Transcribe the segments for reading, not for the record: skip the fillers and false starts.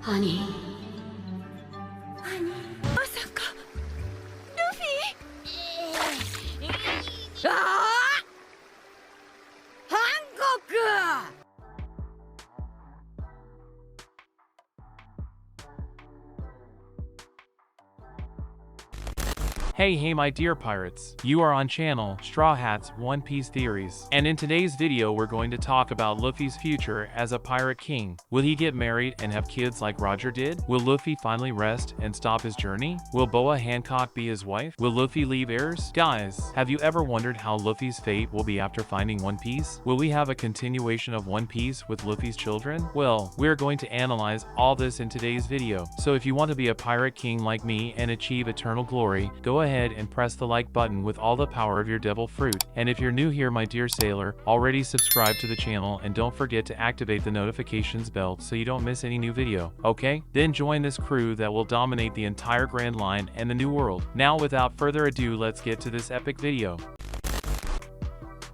Honey. Masaka! Luffy! Hancock! Hey my dear pirates, you are on channel Straw Hat's One Piece Theories, and in today's video we're going to talk about Luffy's future as a pirate king. Will he get married and have kids like Roger did? Will Luffy finally rest and stop his journey? Will Boa Hancock be his wife? Will Luffy leave heirs? Guys, have you ever wondered how Luffy's fate will be after finding One Piece? Will we have a continuation of One Piece with Luffy's children? Well, we're going to analyze all this in today's video, so if you want to be a pirate king like me and achieve eternal glory, go ahead and press the like button with all the power of your devil fruit. And if you're new here my dear sailor, already subscribe to the channel and don't forget to activate the notifications bell so you don't miss any new video, okay? Then join this crew that will dominate the entire Grand Line and the New World. Now without further ado, let's get to this epic video.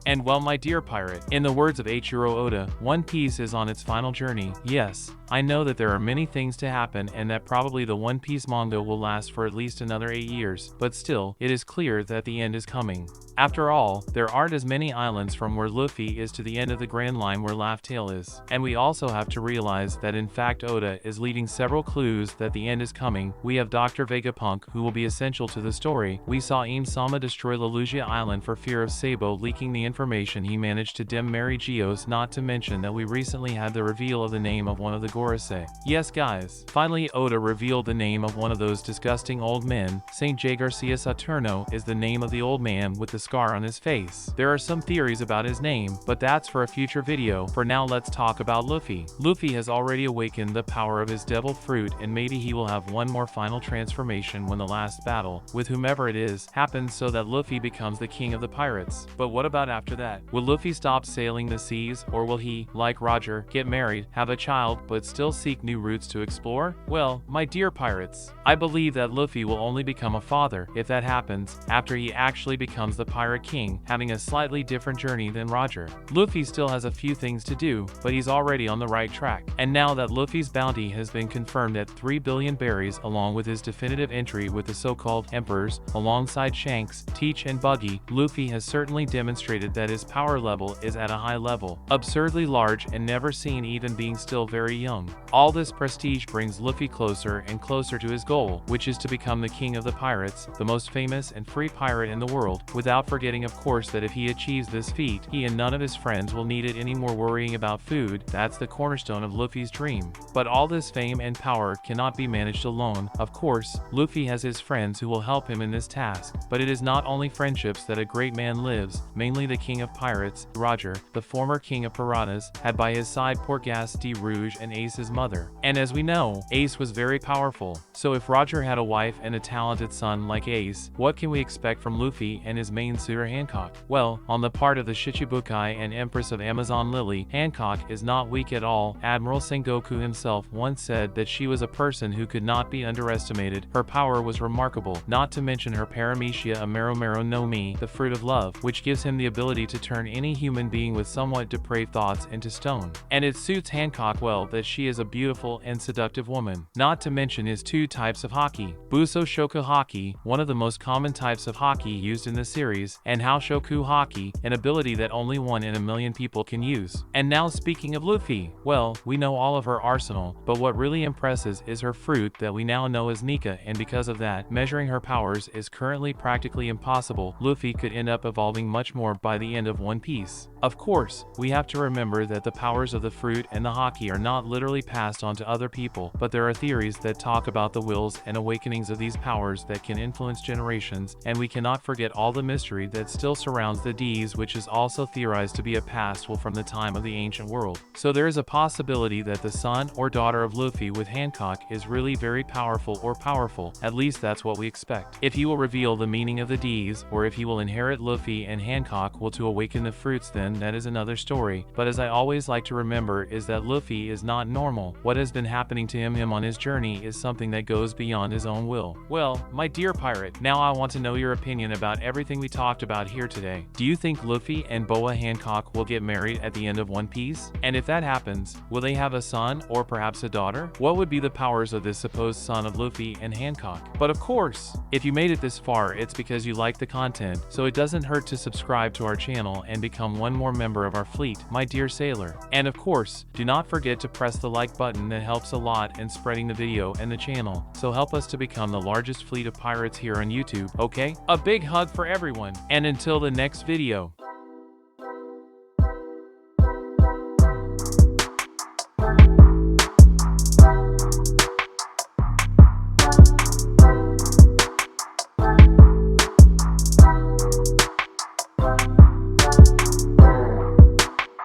And well my dear pirate, in the words of Eiichiro Oda, One Piece is on its final journey. Yes, I know that there are many things to happen and that probably the One Piece manga will last for at least another 8 years, but still, it is clear that the end is coming. After all, there aren't as many islands from where Luffy is to the end of the Grand Line where Laugh Tale is. And we also have to realize that in fact Oda is leaving several clues that the end is coming. We have Dr. Vegapunk, who will be essential to the story. We saw Im-sama destroy Lelougia Island for fear of Sabo leaking the information he managed to dim Mary Geo's, not to mention that we recently had the reveal of the name of one of the Gorosei. Yes guys, finally Oda revealed the name of one of those disgusting old men. Saint J. Garcia Saturno is the name of the old man with the scar on his face. There are some theories about his name, but that's for a future video. For now let's talk about Luffy. Luffy has already awakened the power of his devil fruit, and maybe he will have one more final transformation when the last battle, with whomever it is, happens so that Luffy becomes the king of the pirates. But what about after that? Will Luffy stop sailing the seas, or will he, like Roger, get married, have a child, but still seek new routes to explore? Well, my dear pirates, I believe that Luffy will only become a father, if that happens, after he actually becomes the pirate king, having a slightly different journey than Roger. Luffy still has a few things to do, but he's already on the right track. And now that Luffy's bounty has been confirmed at 3 billion berries, along with his definitive entry with the so-called Emperors, alongside Shanks, Teach and Buggy, Luffy has certainly demonstrated that his power level is at a high level, absurdly large and never seen even being still very young. All this prestige brings Luffy closer and closer to his goal, which is to become the king of the pirates, the most famous and free pirate in the world, without forgetting of course that if he achieves this feat, he and none of his friends will need it anymore worrying about food. That's the cornerstone of Luffy's dream. But all this fame and power cannot be managed alone. Of course, Luffy has his friends who will help him in this task, but it is not only friendships that a great man lives, mainly the king of pirates, Roger, the former king of piranhas, had by his side Portgas de Rouge and Ace's mother. And as we know, Ace was very powerful. So if Roger had a wife and a talented son like Ace, what can we expect from Luffy and his main suitor Hancock? Well, on the part of the Shichibukai and Empress of Amazon Lily, Hancock is not weak at all. Admiral Sengoku himself once said that she was a person who could not be underestimated. Her power was remarkable, not to mention her paramecia Amaromero no Mi, the fruit of love, which gives him the ability to turn any human being with somewhat depraved thoughts into stone. And it suits Hancock well that she is a beautiful and seductive woman. Not to mention his 2 types of haki, Buso Shoku Haki, one of the most common types of haki used in the series, and Haoshoku Haki, an ability that only 1 in a million people can use. And now speaking of Luffy, well, we know all of her arsenal, but what really impresses is her fruit that we now know as Nika, and because of that, measuring her powers is currently practically impossible. Luffy could end up evolving much more by the end of One Piece. Of course, we have to remember that the powers of the fruit and the haki are not literally passed on to other people, but there are theories that talk about the wills and awakenings of these powers that can influence generations, and we cannot forget all the mystery that still surrounds the D's, which is also theorized to be a past will from the time of the ancient world. So there is a possibility that the son or daughter of Luffy with Hancock is really very powerful, or powerful, at least that's what we expect. If he will reveal the meaning of the D's, or if he will inherit Luffy and Hancock will to awaken the fruits, then that is another story. But as I always like to remember is that Luffy is not normal. What has been happening to him on his journey is something that goes beyond his own will. Well, my dear pirate, now I want to know your opinion about everything we talked about here today. Do you think Luffy and Boa Hancock will get married at the end of One Piece? And if that happens, will they have a son or perhaps a daughter? What would be the powers of this supposed son of Luffy and Hancock? But of course, if you made it this far, it's because you like the content, so it doesn't hurt to subscribe to our channel and become one more member of our fleet, my dear sailor. And of course, do not forget to press the like button, that helps a lot in spreading the video and the channel, so help us to become the largest fleet of pirates here on YouTube, okay? A big hug for everyone, and until the next video.